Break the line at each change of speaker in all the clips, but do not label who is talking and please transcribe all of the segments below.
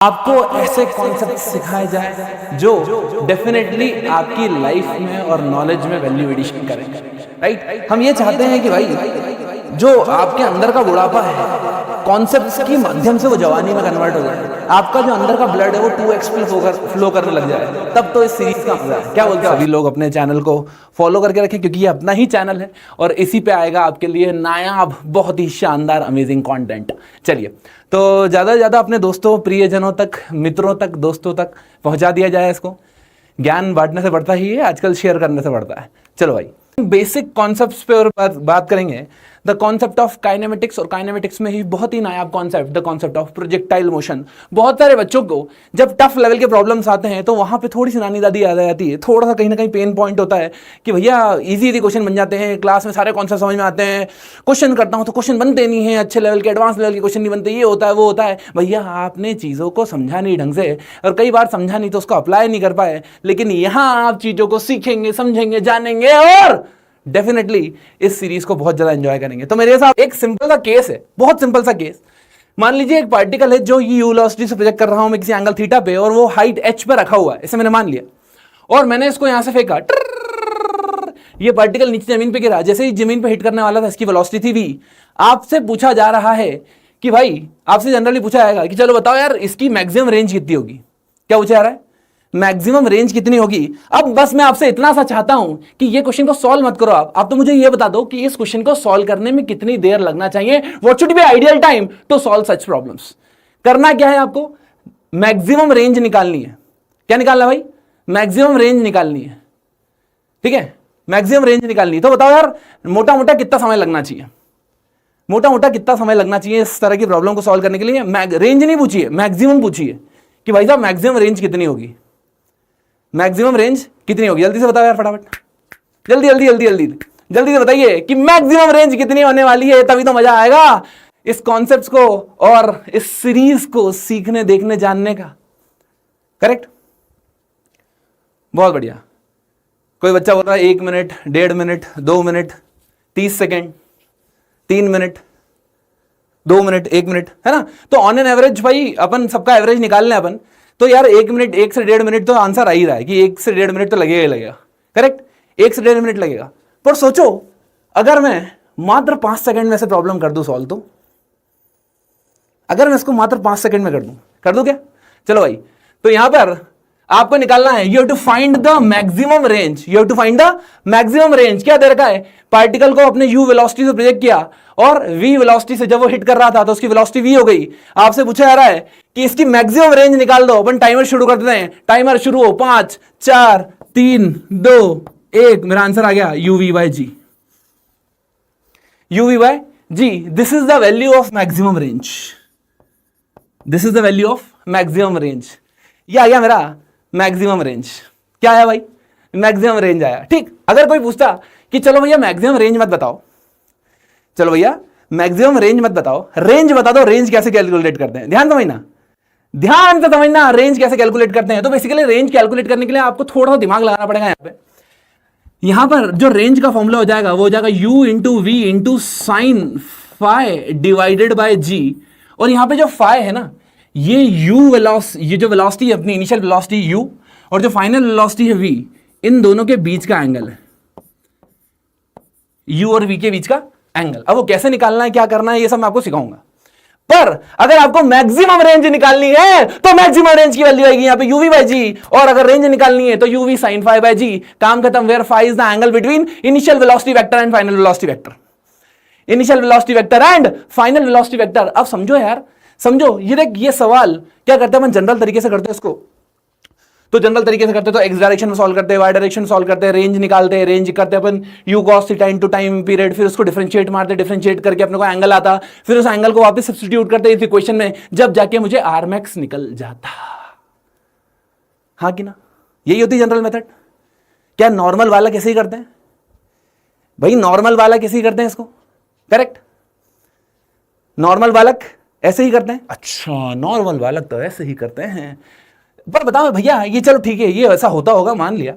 आपको ऐसे कॉन्सेप्ट सिखाए जाए जो डेफिनेटली आपकी लाइफ में और नॉलेज में वैल्यू एडिशन करेंगे। राइट, हम ये चाहते हैं कि भाई जो आपके अंदर का बुढ़ापा है कॉन्सेप्ट्स के माध्यम से वो जवानी में कन्वर्ट हो जाए, आपका जो अंदर का ब्लड है वो 2x फ्लो करने लग जाए, तब तो इस सीरीज का मजा है। क्या बोलते हैं? सभी लोग अपने चैनल को फॉलो करके रखें क्योंकि ये अपना ही चैनल है और इसी पे आएगा आपके लिए नायाब बहुत ही शानदार अमेजिंग कंटेंट। चलिए, तो ज़्यादा से ज़्यादा अपने दोस्तों, प्रियजनों तक, मित्रों तक, दोस्तों तक पहुंचा दिया जाए इसको। ज्ञान बांटने से बढ़ता ही है, आजकल शेयर करने से बढ़ता है। चलो भाई, बेसिक कॉन्सेप्ट्स पे और बात करेंगे। द कॉन्सेप्ट ऑफ काइनेमेटिक्स, और काइनेमेटिक्स में ही बहुत ही नायाब concept the concept of projectile motion. बहुत सारे बच्चों को जब टफ लेवल के प्रॉब्लम्स आते हैं तो वहां पे थोड़ी सी नानी दादी याद आ जाती है, थोड़ा सा कहीं ना कहीं पेन पॉइंट होता है कि भैया इजी क्वेश्चन बन जाते हैं, क्लास में सारे कॉन्सेप्ट समझ में आते हैं, क्वेश्चन करता हूं तो क्वेश्चन बनते नहीं है, अच्छे लेवल के एडवांस लेवल के क्वेश्चन नहीं बनते, ये होता है वो होता है। भैया आपने चीज़ों को समझा नहीं ढंग से, और कई बार समझा नहीं तो उसको अप्लाई नहीं कर पाए। लेकिन यहाँ आप चीज़ों को सीखेंगे, समझेंगे, जानेंगे और डेफिनेटली इस सीरीज को बहुत ज्यादा एंजॉय करेंगे। तो मेरे साथ एक सिंपल सा केस है, बहुत सिंपल सा केस। मान लीजिए एक पार्टिकल है जो ये यू वेलोसिटी से प्रोजेक्ट कर रहा हूं मैं किसी एंगल थीटा पे, और वो हाइट h पे रखा हुआ है, इसे मैंने मान लिया, और मैंने इसको यहां से फेंका, ये पार्टिकल नीचे जमीन पे गिरा, जैसे ही जमीन पे हिट करने वाला था इसकी वेलोसिटी थी v। आपसे पूछा जा रहा है कि भाई, आपसे जनरली पूछा जाएगा कि चलो बताओ यार इसकी मैक्सिमम रेंज कितनी होगी। क्या पूछा जा रहा है? मैक्सिमम रेंज कितनी होगी। अब बस मैं आपसे इतना सा चाहता हूं कि ये क्वेश्चन को सॉल्व मत करो, आप तो मुझे ये बता दो कि इस क्वेश्चन को सॉल्व करने में कितनी देर लगना चाहिए। What should be ideal time to solve such problems. करना क्या है आपको? मैक्सिमम रेंज निकालनी है। क्या निकालना भाई? मैक्सिमम रेंज निकालनी है। ठीक है, मैक्सिमम रेंज निकालनी है। तो बताओ यार मोटा मोटा कितना समय लगना चाहिए, मोटा मोटा कितना समय लगना चाहिए इस तरह की प्रॉब्लम को सॉल्व करने के लिए। रेंज नहीं पूछिए, मैक्सिमम पूछिए कि भाई साहब मैक्सिमम रेंज कितनी होगी, मैक्सिमम रेंज कितनी होगी। जल्दी से बताओ यार, फटाफट, जल्दी जल्दी जल्दी जल्दी जल्दी से बताइए कि मैक्सिमम रेंज कितनी होने वाली है, तभी तो मजा आएगा इस कॉन्सेप्ट्स को और इस सीरीज को सीखने, देखने, जानने का। करेक्ट, बहुत बढ़िया। कोई बच्चा बोल रहा है 1 minute, 1.5 minute, 2 minute, 30 second, 3 minute, 2 minute, 1 minute, है ना। तो ऑन एन एवरेज भाई अपन सबका एवरेज निकाल लें अपन, तो यार 1 मिनट, 1 से 1.5 मिनट तो आंसर आ ही रहा है कि 1 से 1.5 मिनट तो लगेगा ही लगेगा। करेक्ट, 1 से 1.5 मिनट लगेगा। पर सोचो अगर मैं मात्र 5 सेकंड में से प्रॉब्लम कर दूं सॉल्व, तो अगर मैं इसको मात्र 5 सेकंड में कर दूं क्या? चलो भाई, तो यहां पर आपको निकालना है, you have to find the maximum range, you have to find the maximum range. क्या दे रखा है? पार्टिकल को अपने u वेलोसिटी से प्रोजेक्ट किया और v वेलोसिटी से जब वो हिट कर रहा था तो उसकी वेलोसिटी v हो गई। आपसे पूछा जा रहा है कि इसकी मैक्सिमम रेंज निकाल दो। अपन टाइमर शुरू कर देते हैं, टाइमर शुरू हो, 5 4 3 2 1। मेरा आंसर आ गया uv/g, uv/g। This is the value of maximum range, this is the value of maximum range. ये आ गया मेरा मैक्सिमम रेंज। क्या आया भाई? मैक्सिमम रेंज आया। ठीक, अगर कोई पूछता कि चलो भैया मैक्सिमम रेंज मत बताओ, चलो भैया मैक्सिमम रेंज मत बताओ, रेंज बता दो, रेंज कैसे कैलकुलेट करते हैं। ध्यान समझना, ध्यान से समझना, रेंज कैसे कैलकुलेट करते हैं। तो बेसिकली रेंज कैलकुलेट करने के लिए आपको थोड़ा सा दिमाग लगाना पड़ेगा। यहां पर जो रेंज का फॉर्मूला हो जाएगा वो हो जाएगा u into v into sine phi divided by g। और यहां पे जो फाई है ना, ये ये जो वेलोसिटी है अपनी, इनिशियल वेलोसिटी u और जो फाइनल वेलोसिटी है v, इन दोनों के बीच का एंगल है, u और v के बीच का एंगल। अब वो कैसे निकालना है, क्या करना है, ये सब मैं आपको सिखाऊंगा। पर अगर आपको मैक्सिमम रेंज निकालनी है तो मैक्सिमम रेंज की वैल्यू आएगी यहां पे uv/g, और अगर रेंज निकालनी है तो uv sin phi/g। काम खत्म। Where phi is the angle between initial velocity vector and final velocity vector, initial velocity vector and final velocity vector. अब समझो यार, समझो, ये देख, ये सवाल क्या करते हैं अपन जनरल तरीके से करते हैं इसको। तो जनरल तरीके से करते हैं तो एक्स डायरेक्शन में सॉल्व करते हैं, वाई डायरेक्शन में सॉल्व करते हैं, रेंज निकालते हैं, रेंज करते हैं अपन u cos theta into time period, फिर उसको डिफरेंशिएट मारते, डिफरेंशिएट करके अपने को एंगल आता, फिर उस एंगल को वापस सब्स्टिट्यूट करते इस इक्वेशन में, जब जाके मुझे आर मैक्स निकल जाता। हाँ कि ना? यही होती जनरल मेथड। क्या नॉर्मल वाला कैसे ही करते हैं भाई? नॉर्मल वाला कैसे ही करते हैं इसको। करेक्ट, नॉर्मल बालक ऐसे ही करते हैं। अच्छा, नॉर्मल बालक तो ऐसे ही करते हैं। पर बताओ भैया, ये चलो ठीक है, ये ऐसा होता होगा मान लिया,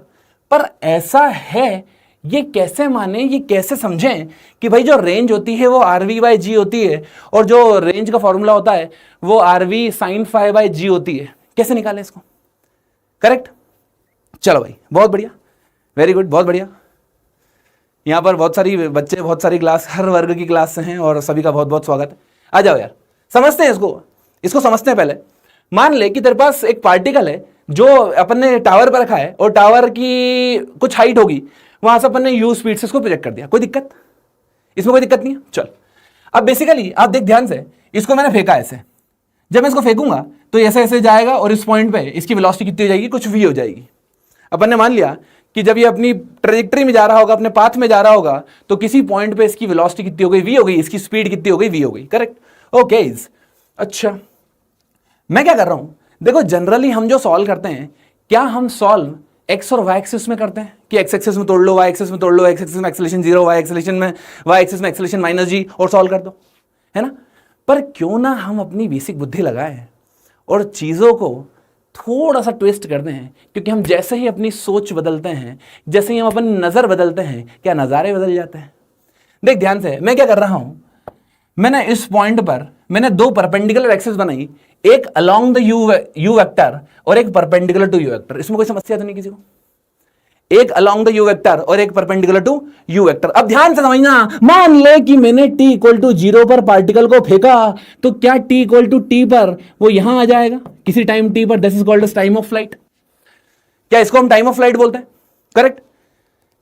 पर ऐसा है ये कैसे माने, ये कैसे समझें कि भाई जो रेंज होती है वो आर वी बाई जी होती है और जो रेंज का फॉर्मूला होता है वो R v sine five by g होती है, कैसे निकालें इसको? करेक्ट। चलो भाई बहुत बढ़िया, वेरी गुड, बहुत बढ़िया। यहाँ पर बहुत सारी बच्चे, बहुत सारी क्लास, हर वर्ग की क्लास से हैं और सभी का बहुत बहुत स्वागत है। आ जाओ यार, समझते हैं इसको समझते हैं। पहले मान ले कि तेरे पास एक पार्टिकल है जो अपन ने टावर पर रखा है और टावर की कुछ हाइट होगी, वहां से अपन ने यू स्पीड से इसको प्रोजेक्ट कर दिया। कोई दिक्कत इसमें? कोई दिक्कत नहीं है। चल अब बेसिकली आप देख ध्यान से, इसको मैंने फेंका ऐसे, जब मैं इसको फेंकूंगा तो ऐसे ऐसे जाएगा और इस पॉइंट पे इसकी वेलोसिटी कितनी हो जाएगी? कुछ v हो जाएगी। अपन ने मान लिया कि जब ये अपनी ट्रेजेक्टरी में जा रहा होगा, अपने पाथ में जा रहा होगा, तो किसी पॉइंट पे इसकी वेलोसिटी कितनी हो गई? v हो गई। इसकी स्पीड कितनी हो गई? v हो गई। Correct, okay. अच्छा, मैं क्या कर रहा हूं, देखो जनरली हम जो सॉल्व करते हैं, क्या हम सॉल्व एक्स और वाई एक्सिस में करते हैं कि एक्स एक्सिस में तोड़ लो, वाई एक्सिस में तोड़ लो, एक्स एक्सिस में एक्सेलरेशन 0, वाई एक्सेलरेशन में वाई एक्सिस में एक्सेलरेशन माइनस जी और सॉल्व कर दो, है ना? पर क्यों ना हम अपनी बेसिक बुद्धि लगाएं और चीज़ों को थोड़ा सा ट्विस्ट करते हैं, क्योंकि हम जैसे ही अपनी सोच बदलते हैं, जैसे ही हम अपनी नज़र बदलते हैं, क्या नज़ारे बदल जाते हैं। देख ध्यान से, मैं क्या कर रहा हूं, मैंने इस पॉइंट पर मैंने दो परपेंडिकुलर एक्सिस बनाई, एक अलोंग द यू वेक्टर और एक परपेंडिकुलर टू यू वेक्टर। इसमें कोई समस्या तो नहीं किसी को? एक अलोंग द यू वेक्टर और एक परपेंडिकुलर टू यू वेक्टर। अब ध्यान से समझना, मान ले कि मैंने t इक्वल टू 0 पर पार्टिकल को फेंका, तो क्या t इक्वल टू t पर वो यहां आ जाएगा किसी टाइम t पर? This is called as time of flight. क्या इसको हम टाइम ऑफ फ्लाइट बोलते हैं? करेक्ट।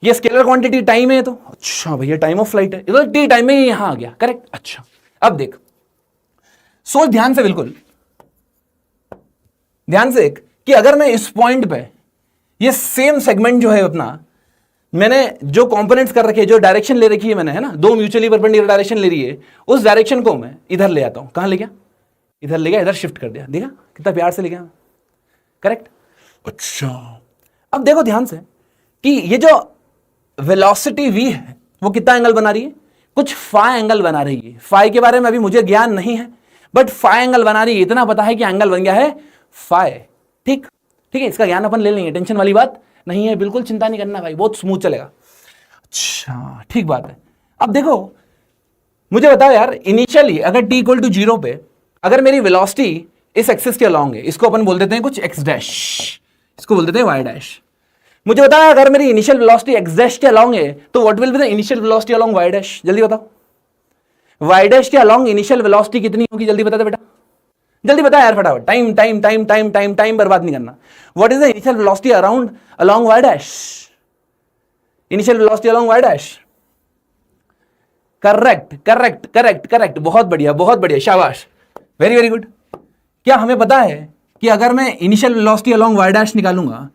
ये स्केलर क्वांटिटी टाइम है, तो अच्छा भैया टाइम ऑफ फ्लाइट है, इधर t टाइम में यहां आ गया। करेक्ट। अच्छा अब देख, सोच ध्यान से, बिल्कुल ध्यान से कि अगर मैं इस पॉइंट पे ये सेम सेगमेंट जो है अपना, मैंने जो कंपोनेंट्स कर रखे हैं, जो डायरेक्शन ले रखी है मैंने, है ना, दो म्यूचुअली परपेंडिकुलर डायरेक्शन ले रही है, उस डायरेक्शन को मैं इधर ले आता हूं। कहां ले गया? इधर ले गया, इधर शिफ्ट कर दिया। देखा कितना प्यार से ले गया। करेक्ट। अच्छा अब देखो ध्यान से कि ये जो वेलोसिटी v है वो कितना एंगल बना रही है? कुछ फाई एंगल बना रही है। फाई के बारे में अभी मुझे ज्ञान नहीं है, बट फाई एंगल बना रही है, इतना पता है कि एंगल बन गया है फाई। ठीक ठीक है, इसका ज्ञान अपन ले लेंगे, टेंशन वाली बात नहीं है, बिल्कुल चिंता नहीं करना भाई, बहुत स्मूथ चलेगा। अच्छा ठीक बात है। अब देखो मुझे बताओ यार, इनिशियली अगर t इक्वल टू 0 पे अगर मेरी वेलोसिटी इस एक्सिस के अलोंग है, इसको अपन बोल देते हैं कुछ x डैश, इसको बोल देते हैं y डैश। मुझे बताओ अगर मेरी इनिशियल वेलोसिटी x डैश के अलोंग है, तो what will be the initial velocity along y dash? जल्दी बताओ, y डैश के अलोंग इनिशियल वेलोसिटी कितनी होगी? जल्दी बता दे बेटा, जल्दी बता यार फटाफट। Time time time time time time बर्बाद नहीं करना। What is the initial velocity around along y dash? Initial velocity along y dash. Correct correct correct correct, बहुत बढ़िया बहुत बढ़िया, शाबाश, वेरी वेरी गुड। क्या हमें पता है कि अगर मैं initial velocity along y dash निकालूंगा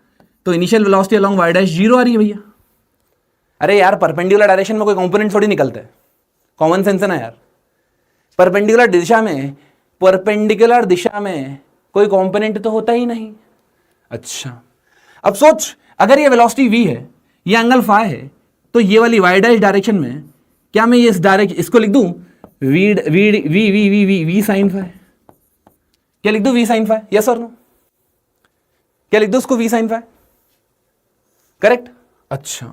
तो initial velocity along y dash 0 आ रही है भैया? अरे यार परपेंडिकुलर डायरेक्शन में कोई कंपोनेंट थोड़ी निकलते हैं, कॉमन सेंस है ना यार। परपेंडिकुलर दिशा में कोई कंपोनेंट तो होता ही नहीं। अच्छा अब सोच, अगर ये वेलोसिटी v है, ये एंगल फाई है, तो ये वाली y डैश डायरेक्शन में क्या मैं ये इस डायरेक्शन इसको लिख दूं v साइन फाई? क्या लिख दूं v साइन फाई? यस और नो? क्या लिख दूं उसको v साइन फाई? करेक्ट। अच्छा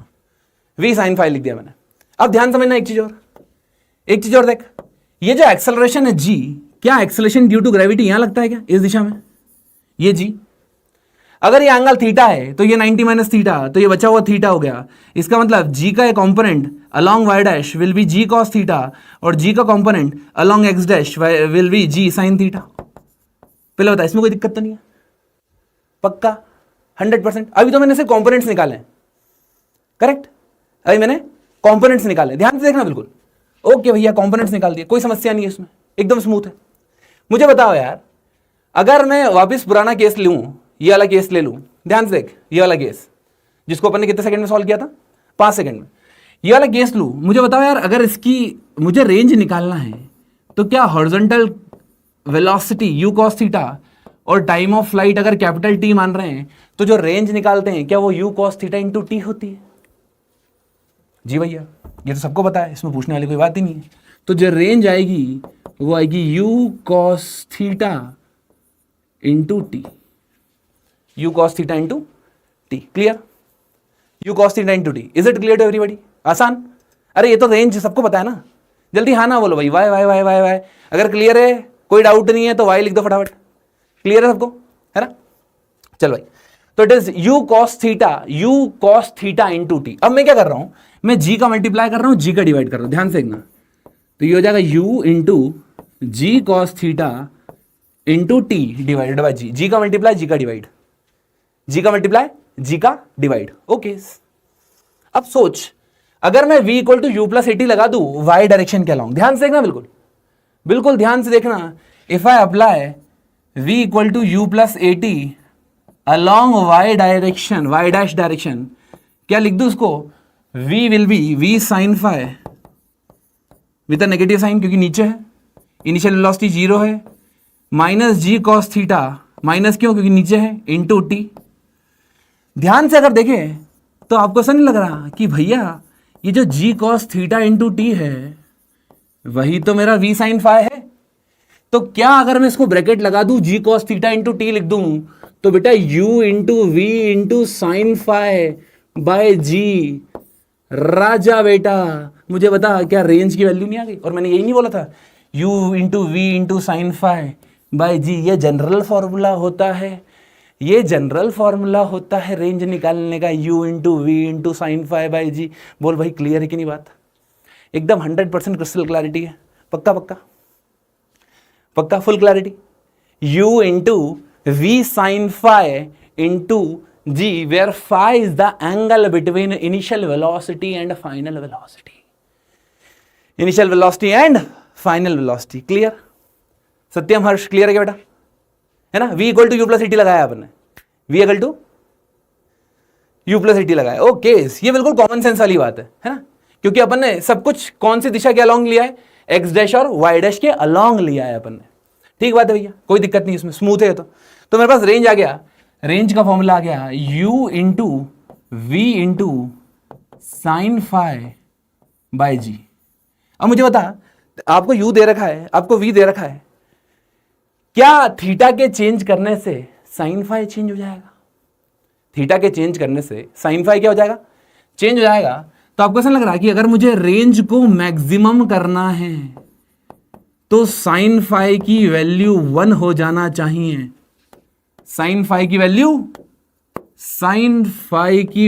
v साइन फाई लिख दिया मैंने। अब ध्यान समझना एक चीज और देख, ये जो एक्सेलरेशन है g, क्या एक्सेलरेशन ड्यू टू ग्रेविटी यहां लगता है क्या इस दिशा में? ये g, अगर ये एंगल थीटा है तो ये 90 माइनस थीटा, तो ये बचा हुआ थीटा हो गया। इसका मतलब g का एक component along y dash will be g cos theta और g का component along x dash will be g sin theta. पहले बता, इसमें कोई दिक्कत तो नहीं है? पक्का 100%। अभी तो मैंने सिर्फ कंपोनेंट्स निकाले हैं। करेक्ट, अभी मैंने कंपोनेंट्स निकाले, ध्यान से देखना बिल्कुल। ओके भैया कंपोनेंट्स निकाल दिए, कोई समस्या नहीं है इसमें, एकदम स्मूथ है। मुझे बताओ यार, अगर मैं वापस पुराना केस लूं, ये वाला केस ले लूं, ध्यान से देख, ये वाला केस जिसको अपन ने कितने सेकंड में सॉल्व किया था? 5 सेकंड में। ये वाला केस लूं, मुझे बताओ यार, अगर इसकी मुझे रेंज निकालना है तो क्या horizontal velocity u cos theta और टाइम ऑफ फ्लाइट अगर कैपिटल T मान रहे हैं, तो जो रेंज निकालते हैं क्या वो u cos theta into T होती है? जी भैया, ये तो सबको पता है, इसमें पूछने वाली कोई बात ही नहीं है। तो जो रेंज आएगी वो आएगी u cos theta into t, u cos theta into t. Clear? u cos theta into t. Is it clear to everybody? आसान। अरे ये तो रेंज सबको पता है ना, जल्दी हाँ ना बोलो भाई। Why why why why why. अगर क्लियर है, कोई डाउट नहीं है तो वाई लिख दो फटाफट। क्लियर है सबको, है ना? चल भाई, तो it is u cos theta into T. अब मैं क्या कर रहा हूं, मैं g का मल्टीप्लाई कर रहा हूं, g का डिवाइड कर रहा हूं। ध्यान से देखना, तो ये हो जाएगा u into g cos theta into t divided by g. G का मल्टीप्लाई, जी का डिवाइड, जी का मल्टीप्लाई, जी का डिवाइड। ओके, अब सोच, अगर मैं v equal to u plus a t लगा दूं y डायरेक्शन के अलोंग, ध्यान से देखना, बिल्कुल बिल्कुल ध्यान से देखना। If I apply v equal to u plus a t along y direction, y dash direction, क्या लिख दूं उसको? v will be v sine phi with a negative sign, क्योंकि नीचे है, इनिशियल वेलोसिटी जीरो है, minus g cos theta, minus क्यों? क्योंकि नीचे है, इंटू टी। ध्यान से अगर देखें तो आपको ऐसा नहीं लग रहा कि भैया ये जो जी कॉस थीटा इंटू टी है वही तो मेरा वी साइन फाई है? तो क्या अगर मैं इसको ब्रैकेट लगा दूं, g cos theta into t लिख दूं, तो बेटा u into v into sine phi by g. राजा बेटा, मुझे बता क्या रेंज की वैल्यू नहीं आ गई? और मैंने यही नहीं बोला था, u into v into sine phi by g. ये जनरल फॉर्मूला होता है, ये जनरल फॉर्मूला होता है रेंज निकालने का, u into v into sine phi by g. बोल भाई, क्लियर है कि नहीं बात? एकदम 100% क्रिस्टल क्लैरिटी है? पक्का पक्का पक्का, full clarity. u into v sine phi into g, where phi is the angle between initial velocity and final velocity. Initial velocity and final velocity. Clear? Satyam, Harsh, clear है क्या बेटा? है ना? v equal to u plus a t लगाया आपने, v equal to u plus a t लगाया। Okay, ये बिल्कुल कॉमन सेंस वाली बात है ना? क्योंकि अपन ने सब कुछ कौन सी दिशा के अलोंग लिया है? एक्स डैश और वाई डैश के अलोंग लिया है अपन ने। ठीक बात है भैया, कोई दिक्कत नहीं इसमें, स्मूथ है तो मेरे पास रेंज आ गया, रेंज का फॉर्मूला आ गया u into v into sine phi by g. अब मुझे बता, आपको u दे रखा है, आपको v दे रखा है, क्या थीटा के चेंज करने से साइन फाई चेंज हो जाएगा? थीटा के चेंज करने से साइन फाई क्या हो जाएगा? चेंज हो जाएगा। तो आपको ऐसा लग रहा है कि अगर मुझे रेंज को मैक्सिमम करना है तो साइन फाई की वैल्यू 1 हो जाना चाहिए। साइन फाई की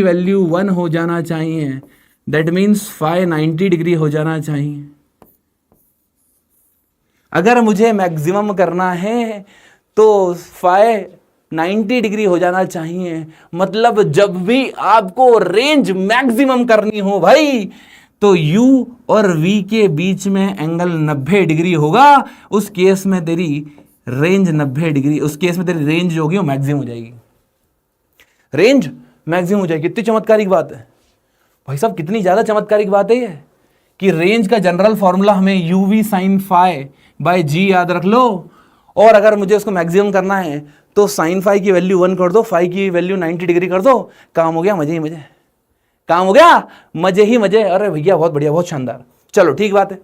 वैल्यू 1 हो जाना चाहिए। दैट मीन्स फाई 90 डिग्री हो जाना चाहिए। अगर मुझे मैक्सिमम करना है तो फाई 90 डिग्री हो जाना चाहिए। मतलब जब भी आपको रेंज मैक्सिमम करनी हो भाई, तो u और v के बीच में एंगल 90 डिग्री होगा। उस केस में तेरी रेंज 90 डिग्री, उस केस में तेरी रेंज जो होगी वो मैक्सिमम हो जाएगी। रेंज मैक्सिमम हो जाएगी। कितनी चमत्कारिक बात है भाई साहब, कितनी ज्यादा चमत्कारिक बात है ये, कि रेंज का जनरल फॉर्मूला हमें u v sine phi by g याद रख लो, और अगर मुझे उसको मैक्सिमम करना है तो साइन फाई की वैल्यू 1 कर दो, फाई की वैल्यू 90 डिग्री कर दो, काम हो गया, मजे ही मजे, काम हो गया, मजे ही मजे। अरे भैया बहुत बढ़िया, बहुत शानदार। चलो ठीक बात है,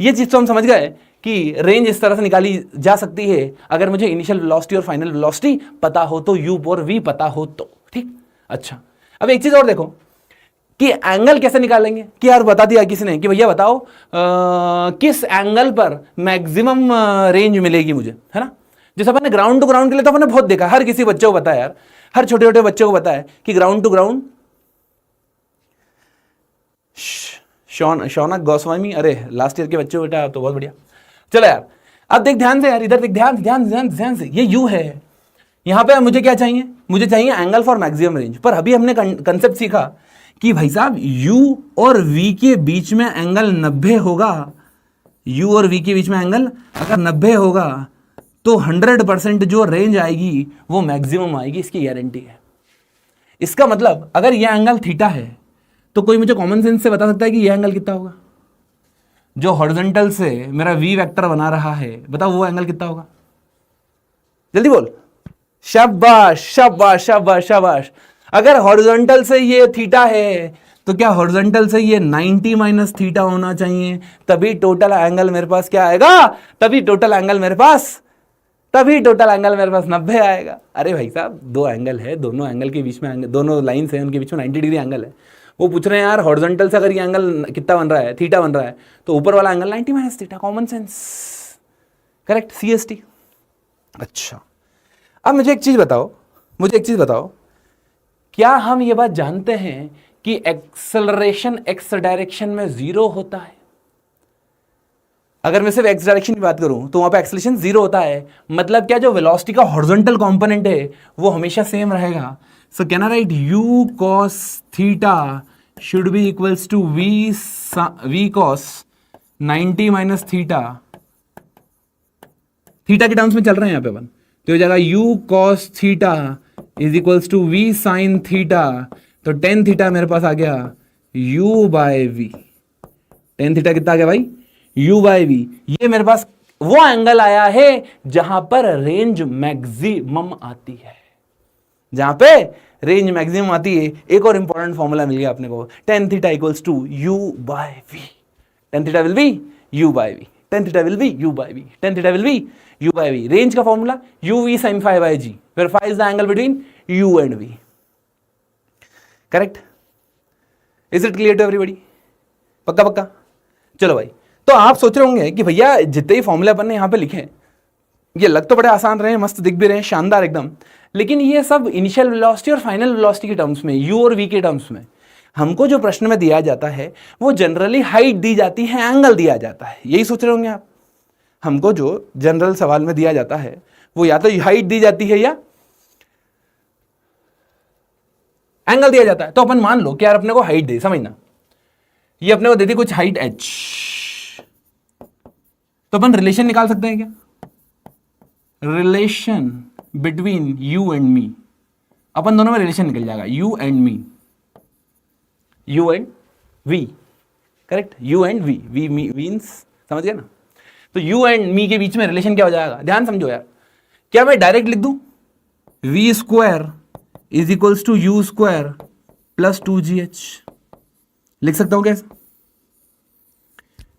ये चीज तो हम समझ गए कि रेंज इस तरह से निकाली जा सकती है अगर मुझे इनिशियल वेलोसिटी और फाइनल वेलोसिटी पता हो तो, u और v पता हो तो। ठीक, अच्छा अब एक चीज और देखो कि एंगल कैसे निकालेंगे। कि यार बता दिया किसी ने कि भैया बताओ किस एंगल पर मैक्सिमम रेंज मिलेगी मुझे, है ना? जैसे अपन ने ग्राउंड टू ग्राउंड के लिए तो अपन ने बहुत देखा, हर किसी बच्चे को पता है यार, हर छोटे छोटे बच्चे को पता है कि ground to ground, Shaunak Goswami, अरे लास्ट ईयर के बच्चे बेटा तो बहुत बढ़िया। चलो यार अब देख ध्यान से यार, इधर देख, ध्यान ध्यान ध्यान ध्यान से, ये u है, यहां पे मुझे क्या चाहिए? मुझे चाहिए एंगल फॉर मैक्सिमम रेंज। पर अभी हमने कंसेप्ट सीखा कि भाई साहब u और v के बीच में एंगल 90 होगा। u और v के बीच में एंगल अगर 90 होगा तो 100% जो रेंज आएगी वो मैक्सिमम आएगी, इसकी गारंटी है। इसका मतलब अगर यह एंगल थीटा है तो कोई मुझे कॉमन सेंस से बता सकता है कि यह एंगल कितना होगा? जो हॉरिजॉन्टल से मेरा v वेक्टर बना रहा है, बताओ वो एंगल कितना होगा? जल्दी बोल। शाबाश शाबाश शाबाश शाबाश। अगर हॉरिजॉन्टल से ये थीटा है तो क्या हॉरिजॉन्टल से ये 90 माइनस थीटा होना चाहिए, तभी टोटल एंगल मेरे पास क्या आएगा? तभी टोटल एंगल मेरे पास तभी टोटल एंगल मेरे पास 90 आएगा। अरे भाई साहब, दो एंगल है, दोनों एंगल के बीच में एंगल, दोनों लाइन्स हैं, उनके बीच में 90 डिग्री एंगल है। वो पूछ रहे हैं यार हॉरिजॉन्टल से अगर ये एंगल कितना बन रहा है, थीटा बन रहा है, तो ऊपर वाला angle 90 minus theta, common sense, correct, CST। अच्छा, अब मुझे एक चीज बताओ, क्या हम ये बात जानते हैं कि एक्सेलरेशन एक्स डायरेक्शन में 0 होता है? अगर मैं सिर्फ एक्स डायरेक्शन की बात करूं तो वहां पे एक्सेलरेशन 0 होता है, मतलब क्या, जो वेलोसिटी का हॉरिजॉन्टल कंपोनेंट है वो हमेशा सेम रहेगा। So can I write u cos theta should be equals to v cos 90 minus theta, theta के टर्म्स में चल रहे हैं यहां पे अपन, तो हो जाएगा u cos theta is equals to v sin theta, तो टेन थीटा मेरे पास आ गया u by v, tan theta कितना आ गया भाई, u बाय v। ये मेरे पास वो एंगल आया है जहां पर रेंज मैक्सिमम आती है, जहां पे रेंज मैक्सिमम आती है। एक और इंपॉर्टेंट फॉर्मूला मिल गया अपने को, tan theta equals to u by v, tan theta will be u by v, tan theta will be u by v, tan theta will be u by v। Range का formula uv sin phi by g, where phi is the angle between u and v, correct. Is it clear to everybody? पक्का पक्का? चलो भाई, तो आप सोच रहे होंगे कि भैया जितने ही फॉर्मूले अपन ने यहां पे लिखे ये लग तो बड़े आसान रहे, मस्त दिख भी रहे हैं, शानदार एकदम, लेकिन ये सब इनिशियल वेलोसिटी और फाइनल वेलोसिटी के टर्म्स में, u और v के टर्म्स में। हमको जो प्रश्न में दिया जाता है वो जनरली हाइट दी जाती है, एंगल दिया जाता है, यही सोच रहे होंगे आप। हमको जो जनरल सवाल में दिया जाता है वो या तो हाइट दी जाती है या एंगल दिया जाता है। तो अपन मान लो कि यार अपने को हाइट दे, समझना, ये अपने को दे दी कुछ हाइट h, तो अपन रिलेशन निकाल सकते हैं क्या? Relation between you and me, अपन दोनों में रिलेशन निकल जाएगा, you and me, u and v, correct, u and v, v means, समझ गया ना? तो यू एंड मी के बीच में रिलेशन क्या हो जाएगा, ध्यान समझो यार। क्या मैं डायरेक्ट लिख दूं, v square is equals to you square plus 2gh, लिख सकता हूं कैसे?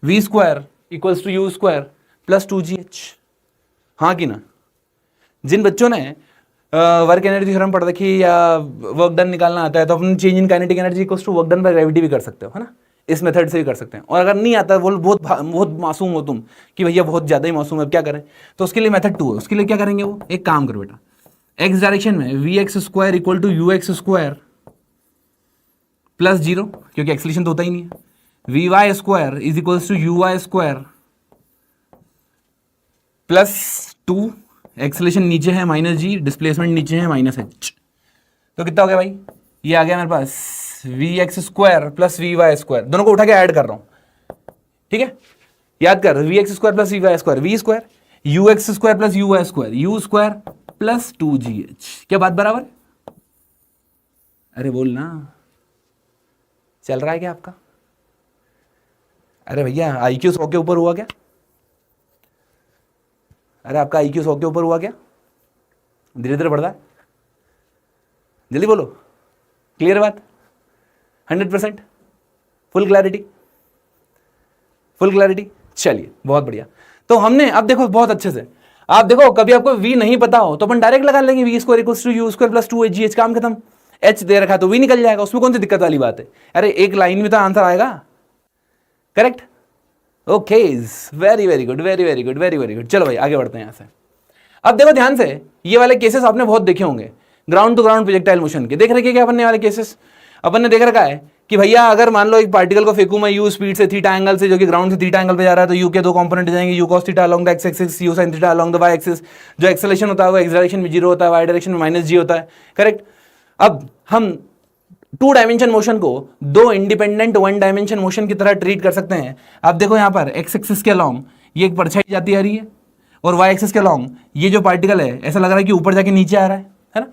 V square equals to you square plus 2gh, हाँ कि ना? जिन बच्चों ने वर्क एनर्जी थ्योरम पढ़ रखी या वर्क डन निकालना आता है तो अपन change in kinetic energy equals to work done by gravity भी कर सकते हो, है ना? इस मेथड से भी कर सकते हैं। और अगर नहीं आता, बोल बहुत मासूम हो तुम कि भैया बहुत ज्यादा ही मासूम है, क्या करें, तो उसके लिए मेथड 2 है। उसके लिए क्या करेंगे, वो एक काम करो बेटा, एक्स डायरेक्शन में v x square equal to u x square plus 0, क्योंकि एक्सेलरेशन तो होता ही नहीं है, v y square is equals to u y square plus 2, acceleration नीचे है माइनस g, डिस्प्लेसमेंट नीचे है माइनस h, तो कितना हो गया भाई, ये आ गया मेरे पास v x square plus v y square, दोनों को उठा के ऐड कर रहा हूं, ठीक है? याद कर, v x square plus v y square, v square, u x square plus u y square, u square plus 2gh, क्या बात बराबर? अरे बोल ना, चल रहा है क्या आपका? अरे भैया IQ 100 के ऊपर हुआ क्या? अरे आपका IQ 100 के ऊपर हुआ क्या? धीरे धीरे बढ़ रहा है, जल्दी बोलो, क्लियर बात, 100%, फुल क्लैरिटी, फुल क्लैरिटी। चलिए बहुत बढ़िया। तो हमने अब देखो बहुत अच्छे से, आप देखो कभी आपको v नहीं पता हो तो अपन डायरेक्ट लगा लेंगे, v square equals to you square plus 2gh, काम खत्म। h दे रखा तो v निकल जाएगा, उसमें कौन सी दिक्कत वाली बात है? अरे एक लाइन में तो आंसर आएगा, correct? Okay, very very good, very very good, very very good. चलो भाई आगे बढ़ते हैं यहाँ से। अब देखो ध्यान से, ये वाले केसेस आपने बहुत देखे होंगे, ground to ground projectile motion के। देख रखे क्या अपन ने वाले केसेस? अपन ने देख रखा है कि भैया अगर मान लो एक पार्टिकल को फेंकूं मैं यू स्पीड से थीटा एंगल से, जो कि ग्राउंड से थीटा एंगल पे जा रहा है, तो यू के दो कंपोनेंट हो जाएंगे, u cos theta along the x axis, u sine theta along the y axis. जो एक्सेलरेशन होता है वो एक्स डायरेक्शन में 0 होता है, वाई डायरेक्शन में माइनस g होता है, करेक्ट? अब हम 2 डायमेंशन मोशन को 2 इंडिपेंडेंट 1 डायमेंशन मोशन की तरह ट्रीट कर सकते हैं। आप देखो यहाँ पर एक्स एक्सिस के अलोंग ये एक परछाई जाती आ रही है, और वाई एक्सिस के अलोंग ये जो पार्टिकल है ऐसा लग रहा है कि ऊपर जाके नीचे आ रहा है ना?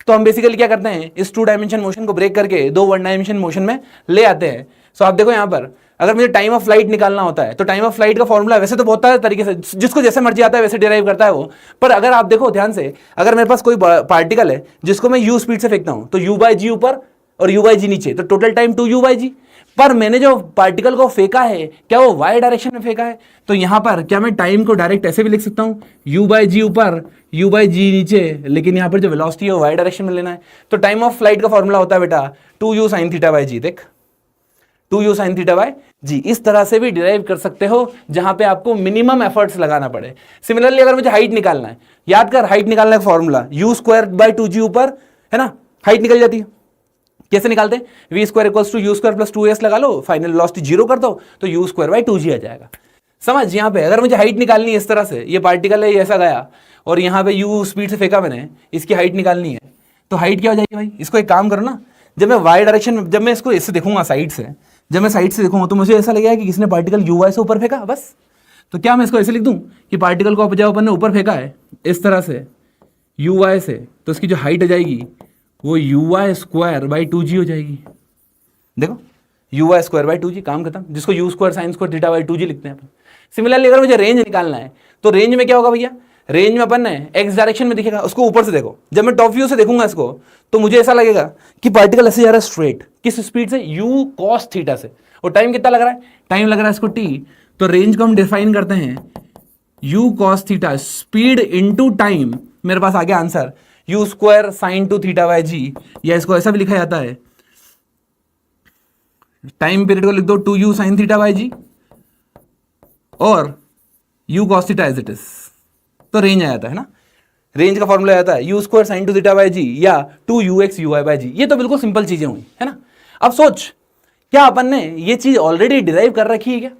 तो हम बेसिकली क्या करते हैं, इस 2 डायमेंशन मोशन को ब्रेक करके 2 1 डायमेंशन मोशन में ले आते हैं। सो आप देखो यहाँ पर, अगर मुझे टाइम ऑफ फ्लाइट निकालना होता है तो टाइम ऑफ फ्लाइट का फॉर्मूला वैसे तो बहुत सारे तरीके से, जिसको जैसे मर्जी आता है वैसे डिराइव करता है वो, पर अगर आप देखो ध्यान से, अगर मेरे पास कोई पार्टिकल है जिसको मैं u स्पीड से फेंकता हूं तो u बाई जी ऊपर और u बाई जी नीचे, तो टोटल टाइम 2u बाई जी, पर मैंने जो पार्टिकल को फेंका है क्या वो वाई डायरेक्शन में फेंका है, तो यहां पर क्या मैं टाइम को डायरेक्ट ऐसे भी लिख सकता हूं, u बाई जी ऊपर u बाई जी नीचे, लेकिन यहां पर जो वेलोसिटी है वो वाई डायरेक्शन में लेना है। तो टाइम ऑफ फ्लाइट का फॉर्मूला होता है बेटा 2u sin थीटा बाई जी, देख 2u sin थीटा बाई जी। इस तरह से भी डिराइव कर सकते हो जहां पे आपको मिनिमम एफर्ट्स लगाना पड़े। सिमिलरली अगर मुझे हाइट निकालना है, याद कर हाइट निकालने का formula u square by 2g ऊपर, है ना, हाइट निकल जाती है। कैसे निकालते हैं, V square equals to you square plus 2s लगा लो, फाइनल वेलोसिटी जीरो कर दो तो यू स्क्वायर बाई 2g आ जाएगा। समझ, यहाँ पे अगर मुझे हाइट निकालनी है इस तरह से, ये पार्टिकल है ये ऐसा गया और यहाँ पे u स्पीड से फेंका मैंने, इसकी हाइट निकालनी है, तो हाइट क्या हो जाएगी भाई, इसको एक काम करो ना, जब मैं वाई डायरेक्शन में, जब मैं इसको इससे देखूंगा साइड से, जब मैं साइड से देखूंगा तो मुझे ऐसा लगेगा कि किसने पार्टिकल यू वाई से ऊपर फेंका बस। तो क्या मैं इसको ऐसे लिख दूं कि पार्टिकल को जब अपन ने ऊपर फेंका है इस तरह से यू वाई से, तो इसकी जो हाइट आ जाएगी वो you y square by 2g हो जाएगी। देखो you y square by 2g, काम खत्म, जिसको you square sine square theta by 2g लिखते हैं अपन। सिमिलरली अगर मुझे रेंज निकालना है तो रेंज में क्या होगा भैया, रेंज में अपन ने एक्स डायरेक्शन में दिखेगा, उसको ऊपर से देखो, जब मैं टॉप व्यू से देखूंगा इसको तो मुझे ऐसा लगेगा कि पार्टिकल ऐसे जा रहा है स्ट्रेट, किस स्पीड से, u cos थीटा से, और टाइम कितना लग रहा है, टाइम लग रहा है इसको t। तो रेंज को हम डिफाइन करते हैं u cos theta speed into time, मेरे पास आ गया answer u square sine 2 theta by g, या इसको ऐसा भी लिखा जाता है, टाइम पीरियड को लिख दो 2u साइन थीटा बाई जी और u cos theta as it is, तो रेंज आ जाता है ना। रेंज का फॉर्मूला आता है u square sine 2 theta by g या 2ux ui बाई जी। ये तो बिल्कुल सिंपल चीजें हुई है ना। अब सोच, क्या अपन ने ये चीज ऑलरेडी डिराइव कर रखी है क्या,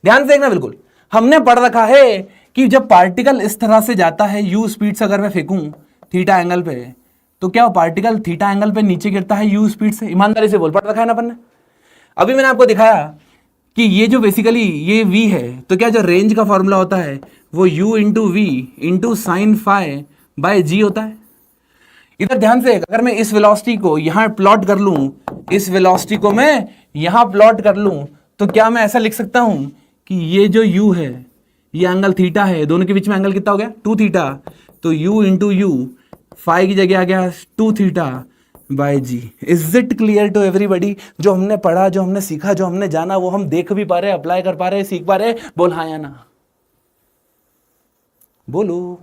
ध्यान से देखना, बिल्कुल हमने पढ़ रखा है कि जब पार्टिकल इस तरह से जाता है u स्पीड से, अगर मैं फेंकूं थीटा एंगल पे, तो क्या वो पार्टिकल थीटा एंगल पे नीचे गिरता है u स्पीड से, ईमानदारी से बोल, पढ़ रखा है ना अपन ने। अभी मैंने आपको दिखाया कि ये जो बेसिकली ये v है, तो क्या जो रेंज का फॉर्मूला होता है वो u into v into sine phi by g होता है। इधर ध्यान से, अगर मैं इस वेलोसिटी को यहां प्लॉट कर लूं, इस वेलोसिटी को मैं यहां प्लॉट कर लूं, तो क्या मैं ऐसा लिख सकता हूं कि ये जो u है ये एंगल थीटा है, दोनों के बीच में एंगल कितना हो गया 2 थीटा, तो u इंटू यू, फाई की जगह आ गया 2 theta by g. Is it clear to everybody, जो हमने पढ़ा, जो हमने सीखा, जो हमने जाना, वो हम देख भी पा रहे, अप्लाई कर पा रहे, सीख पा रहे, बोल हाँ या ना, बोलो।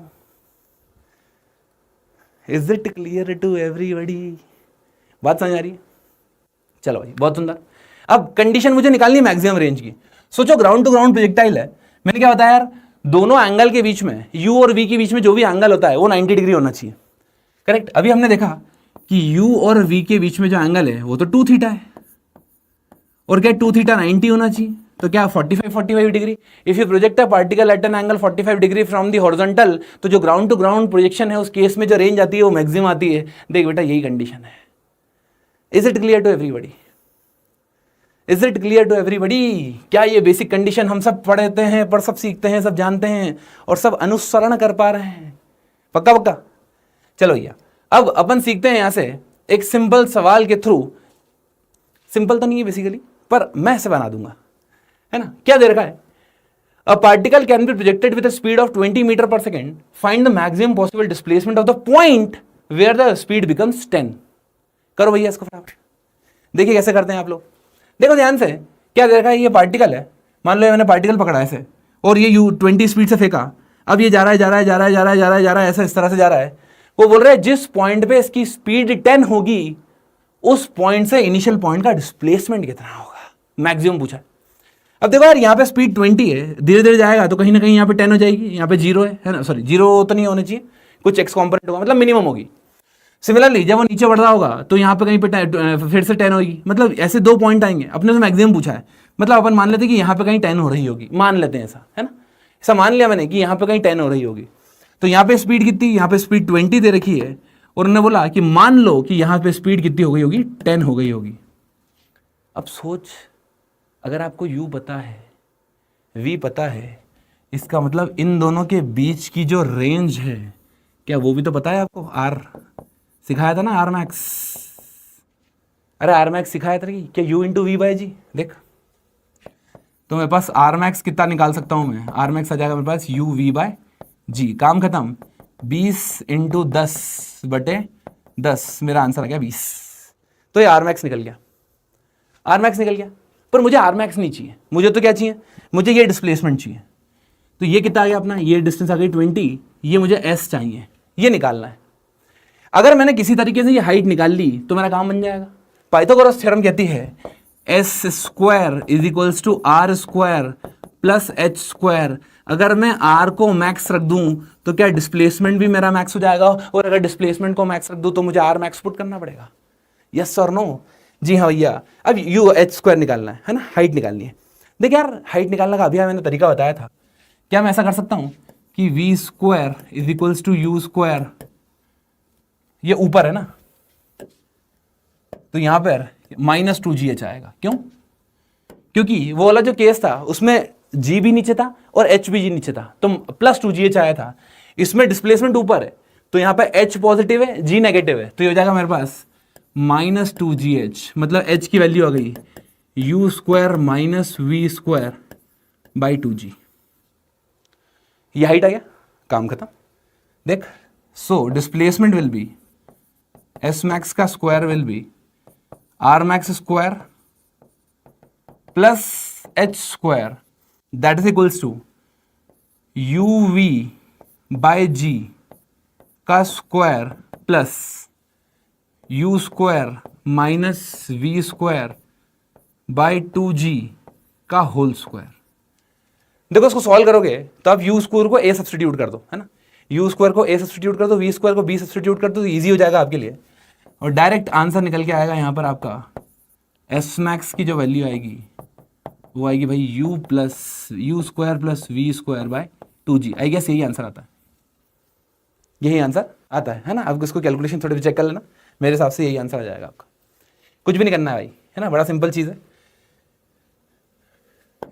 Is it clear to everybody, बात समझ आ रही है, चलो भाई बहुत सुंदर। अब कंडीशन मुझे निकालनी है मैक्सिमम रेंज की। सोचो ग्राउंड टू ग्राउंड प्रोजेक्टाइल है, मैंने क्या बताया यार, दोनों एंगल के बीच में, u और v के बीच में जो भी एंगल होता है वो 90 डिग्री होना चाहिए, करेक्ट। अभी हमने देखा कि u और v के बीच में जो एंगल है वो तो 2 थीटा है, और क्या 2 थीटा 90 होना चाहिए, तो क्या 45 degree. If you project a particle at an angle 45 degree from the horizontal, तो जो ग्राउंड टू ग्राउंड प्रोजेक्शन है उस केस में जो रेंज आती है वो मैक्सिमम आती है। देख बेटा यही कंडीशन है। Is it clear to everybody, is it clear to everybody. क्या ये बेसिक कंडीशन हम सब पढ़ते हैं, सब सीखते हैं, सब जानते हैं और सब अनुसरण कर पा रहे हैं, पक्का पक्का। चलो भैया अब अपन सीखते हैं यहां से एक सिंपल सवाल के थ्रू, सिंपल तो नहीं है बेसिकली पर मैं ऐसे बना दूंगा, है ना। क्या दे रखा है, a particle can be projected with a speed of 20 metre per second, find the maximum possible displacement of the point where the speed becomes 10। करो भैया इसको फटाफट, देखिए कैसे करते हैं आप लोग। देखो ध्यान से, क्या दे रखा है, ये पार्टिकल है, मान लो मैंने पार्टिकल पकड़ा ऐसे और ये यू 20 स्पीड से फेंका, अब ये जा रहा है जा रहा है जा रहा है जा रहा है जा रहा है जा रहा है ऐसा इस तरह से जा रहा है। वो बोल रहा है जिस पॉइंट पे इसकी स्पीड 10 होगी उस पॉइंट से इनिशियल पॉइंट का डिस्प्लेसमेंट कितना होगा, मैक्सिमम पूछा। अब देखो यार यहाँ पे स्पीड 20 है, धीरे धीरे जाएगा तो कहीं ना कहीं यहाँ पे 10 हो जाएगी, यहाँ पे 0 है ना, सॉरी 0 तो नहीं होना चाहिए, कुछ एक्स कॉम्पोनेंट होगा, मतलब मिनिमम होगी। सिमिलरली जब वो नीचे बढ़ रहा होगा तो यहाँ पे कहीं पे फिर से 10 होगी, मतलब ऐसे 2 पॉइंट आएंगे। अपने से मैक्सिमम पूछा है, मतलब अपन मान लेते हैं कि यहाँ पे कहीं 10 हो रही होगी, मान लेते हैं ऐसा, है ना, ऐसा मान लिया मैंने कि यहाँ पे कहीं 10 हो रही होगी। तो यहाँ पे स्पीड कितनी, यहाँ पे स्पीड 20 दे रखी है और उन्होंने बोला कि मान लो कि यहाँ पे स्पीड कितनी हो गई होगी, 10 हो गई होगी। अब सोच, अगर आपको u पता है, v पता है, इसका मतलब इन दोनों के बीच की जो रेंज है, क्या वो भी तो पता है आपको। r सिखाया था ना, r मैक्स, अरे r मैक्स सिखाया था कि क्या u इंटू वी बाई जी। देख तो मेरे पास r मैक्स कितना निकाल सकता हूं मैं, r मैक्स आ जाएगा मेरे पास u v बाय जी, काम खत्म। 20 इंटू 10/10 मेरा आंसर आ गया 20, तो ये r मैक्स निकल गया, r मैक्स निकल गया। पर मुझे आर मैक्स नहीं चाहिए, मुझे तो क्या चाहिए, मुझे ये डिस्प्लेसमेंट चाहिए। तो ये कितना आ गया अपना, ये डिस्टेंस आ गई 20, ये मुझे एस चाहिए, ये निकालना है। अगर मैंने किसी तरीके से ये हाइट निकाल ली तो मेरा काम बन जाएगा। पाइथागोरस थ्योरम कहती है s square is equals to r square plus H square. अगर मैं आर को मैक्स रख दूं तो क्या डिस्प्लेसमेंट भी मेरा मैक्स हो जाएगा, और अगर डिस्प्लेसमेंट को मैक्स रख दूं तो मुझे आर मैक्स पुट करना पड़ेगा। यस और नो? जी हाँ भैया। अब यू एच स्क्वायर निकालना है ना, हाइट निकालनी है। देख यार, हाइट निकालने का अभी मैंने तरीका बताया था। क्या मैं ऐसा कर सकता हूं कि v square is equals to you square, ये ऊपर है ना, तो यहां पर -2gh आएगा। क्यों? क्योंकि वो वाला जो केस था उसमें g भी नीचे था और h भी नीचे था, तो +2gh आया था। इसमें डिस्प्लेसमेंट ऊपर है तो यहां पे h पॉजिटिव है, g नेगेटिव है, तो ये हो जाएगा मेरे पास -2gh, मतलब h की वैल्यू आ गई u square minus v square by 2g। ये हाइट आ गया, काम खत्म। देख, so displacement will be S max का square will be R max square plus H square, that is equals to u v by g का square plus u square minus v square by 2g का whole square. देखो, इसको solve करोगे तो आप you square को ए substitute कर दो, है ना, यू स्क्वायर को ए सब्स्टिट्यूट कर दो, वी स्क्वायर को बी सब्स्टिट्यूट कर दो, तो ईजी हो जाएगा आपके लिए, और डायरेक्ट आंसर निकल के आएगा यहाँ पर आपका एस मैक्स की जो वैल्यू आएगी वो आएगी भाई u square plus v square by 2g। I guess यही आंसर आता है, यही आंसर आता है ना। आप इसको कैलकुलेशन थोड़ी भी चेक कर लेना, मेरे हिसाब से यही आंसर आ जाएगा आपका। कुछ भी नहीं करना है भाई, है ना, बड़ा सिंपल चीज़ है,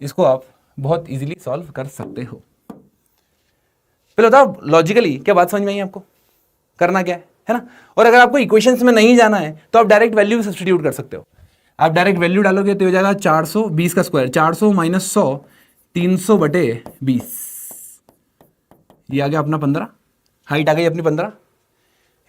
इसको आप बहुत इजीली सॉल्व कर सकते हो। पहले बताओ लॉजिकली क्या बात समझ में आई आपको, करना क्या है ना। और अगर आपको इक्वेशंस में नहीं जाना है तो आप डायरेक्ट वैल्यू सब्स्टिट्यूट कर सकते हो। आप डायरेक्ट वैल्यू डालोगे तो हो जाएगा 420 का स्क्वायर, 400 माइनस 100, 300 बटे 20, ये आ गया अपना 15, हाइट आ गई अपनी 15,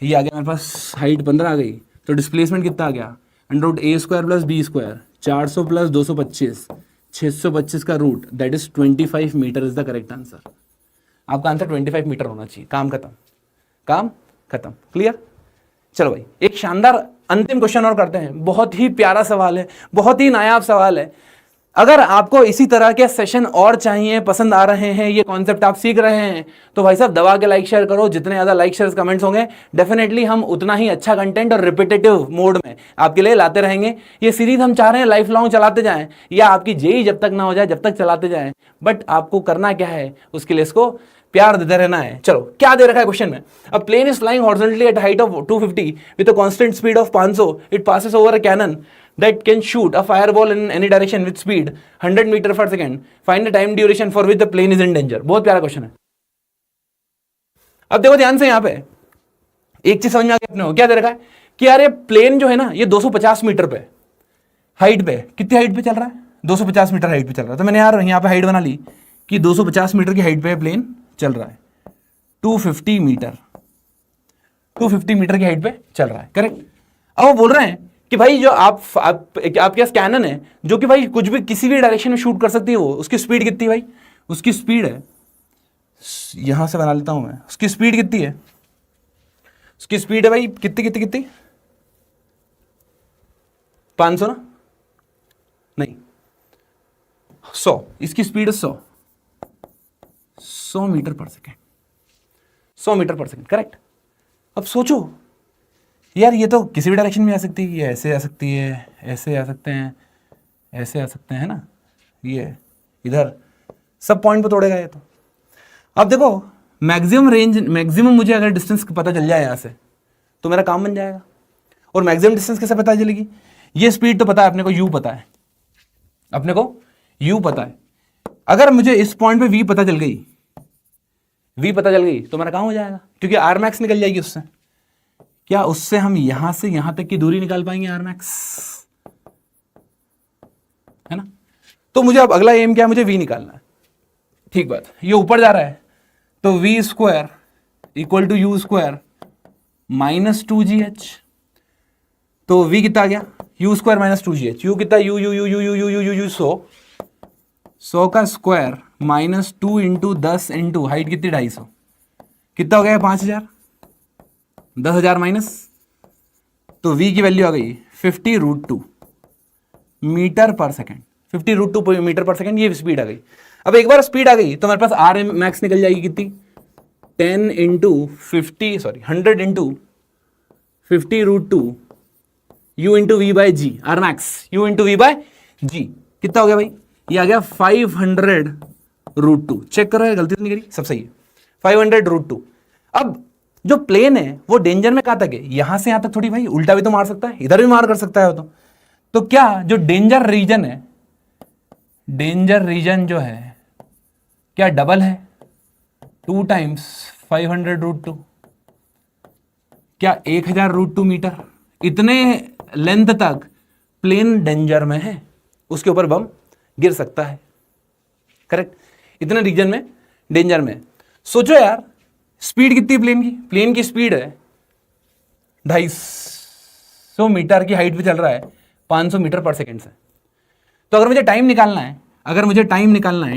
ये आ गया मेरे पास हाइट 15 आ गई, तो डिस्प्लेसमेंट कितना आ गया, √a square plus b square, 400 plus 225, 625 का root, that is 25 metre is the correct answer. आपका आंसर 25 मीटर होना चाहिए। काम खत्म, काम खत्म, क्लियर। चलो भाई, एक शानदार अंतिम क्वेश्चन और करते हैं। बहुत ही प्यारा सवाल है, बहुत ही नायाब सवाल है। अगर आपको इसी तरह के सेशन और चाहिए, पसंद आ रहे हैं, ये कॉन्सेप्ट आप सीख रहे हैं, तो भाई साहब दबा के लाइक शेयर करो। जितने ज़्यादा लाइक शेयर कमेंट्स होंगे डेफिनेटली हम उतना ही अच्छा कंटेंट और रिपीटेटिव मोड में आपके लिए लाते रहेंगे। ये सीरीज हम चाह रहे हैं लाइफ लॉन्ग चलाते जाएं, या आपकी जेई जब तक ना हो जाए जब तक चलाते जाएं। बट आपको करना क्या है, उसके लिए इसको प्यार देते रहना है। चलो, क्या दे रखा है क्वेश्चन में। A plane is flying horizontally at height of 250 with a constant speed of 500, it passes over a cannon that can shoot a fireball in any direction with speed 100 meter per second. Find the time duration for which the plane is in danger. बहुत प्यारा question है। अब देखो ध्यान से, यहां पे एक चीज समझ में आ गई अपने को, क्या दे रखा है कि यार ये प्लेन जो है ना, ये 250 मीटर पे हाइट पे, कितनी हाइट पे चल रहा है, 250 मीटर हाइट पे चल रहा है। तो मैंने यार यहाँ पे हाइट बना ली कि 250 मीटर की हाइट पे प्लेन चल रहा है, 250 मीटर, 250 मीटर की हाइट पे चल रहा है, करेक्ट। अब वो बोल रहे हैं कि भाई जो आपके पास कैनन है जो कि भाई कुछ भी किसी भी डायरेक्शन में शूट कर सकती है, वो उसकी स्पीड कितनी है भाई, उसकी स्पीड है, यहां से बना लेता हूं मैं, उसकी स्पीड कितनी है, उसकी स्पीड है भाई कितनी कितनी कितनी 500 ना, नहीं 100, इसकी स्पीड है 100 metre per second, 100 metre per second, correct. अब सोचो यार, ये तो किसी भी डायरेक्शन में आ सकती है, ये ऐसे आ सकती है, ऐसे आ सकते हैं, ऐसे आ सकते हैं, है ना, ये इधर सब पॉइंट पे तोड़ेगा ये तो। अब देखो मैक्सिमम रेंज, मैक्सिमम मुझे अगर डिस्टेंस पता चल जाए यहाँ से तो मेरा काम बन जाएगा। और मैक्सिमम डिस्टेंस कैसे पता चलेगी, ये स्पीड तो पता है अपने को, यू पता है, अपने को यू पता है। अगर मुझे इस पॉइंट पे वी पता चल गई, वी पता चल गई तो मेरा काम हो जाएगा, क्योंकि आर मैक्स निकल जाएगी उससे। क्या उससे हम यहां से यहां तक की दूरी निकाल पाएंगे, आर मैक्स, है ना। तो मुझे अब अगला एम क्या है, मुझे वी निकालना है। ठीक बात, ये ऊपर जा रहा है तो v square equal to you square -2gh। तो वी कितना आ गया, u square minus 2gh, u कितना u u u u u u u u u 100 का square minus 2 into 10 into height कितनी 250, कितना हो गया 5000, 10,000 माइनस, तो v की वैल्यू आ गई 50√2 metre per second, 50√2 metre per second, ये स्पीड आ गई। अब एक बार स्पीड आ गई तो हमारे पास आर एम मैक्स निकल जाएगी कितनी, 10 into 50 sorry 100 into 50√2 u into v by g, R max u into v by g, कितना हो गया भाई, ये आ गया 500√2। चेक करो गलती तो नहीं करी, सब सही है, 500√2। अब जो प्लेन है वो डेंजर में कहां तक है, यहां से यहां तक थोड़ी भाई, उल्टा भी तो मार सकता है, इधर भी मार कर सकता है वो तो क्या जो डेंजर रीजन है, डेंजर रीजन जो है क्या डबल है, 2 टाइम्स 500√2, क्या 1000√2 मीटर, इतने लेंथ तक प्लेन डेंजर में है, उसके ऊपर बम गिर सकता है, करेक्ट, इतने रीजन में डेंजर में। सोचो यार स्पीड कितनी है प्लेन की स्पीड है 250 मीटर की हाइट पे चल रहा है 500 मीटर पर सेकेंड से। तो अगर मुझे टाइम निकालना है,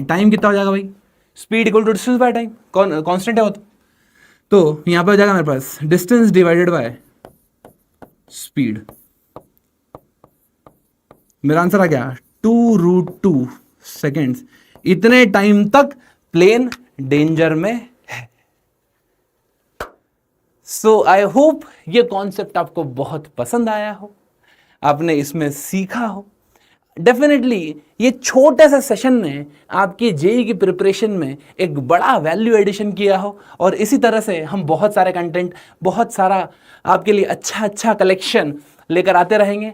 टाइम कितना हो जाएगा भाई, speed equal to distance by time, constant है वो तो यहां पे हो जाएगा मेरे पास डिस्टेंस डिवाइडेड बाय स्पीड, मेरा आंसर आ गया 2√2 सेकेंड्स, इतने टाइम तक प्लेन डेंजर में है। सो आई होप ये कॉन्सेप्ट आपको बहुत पसंद आया हो, आपने इसमें सीखा हो। डेफिनेटली ये छोटे से सेशन ने आपकी जेई की प्रिपरेशन में एक बड़ा वैल्यू एडिशन किया हो, और इसी तरह से हम बहुत सारे कंटेंट, बहुत सारा आपके लिए अच्छा कलेक्शन लेकर आते रहेंगे।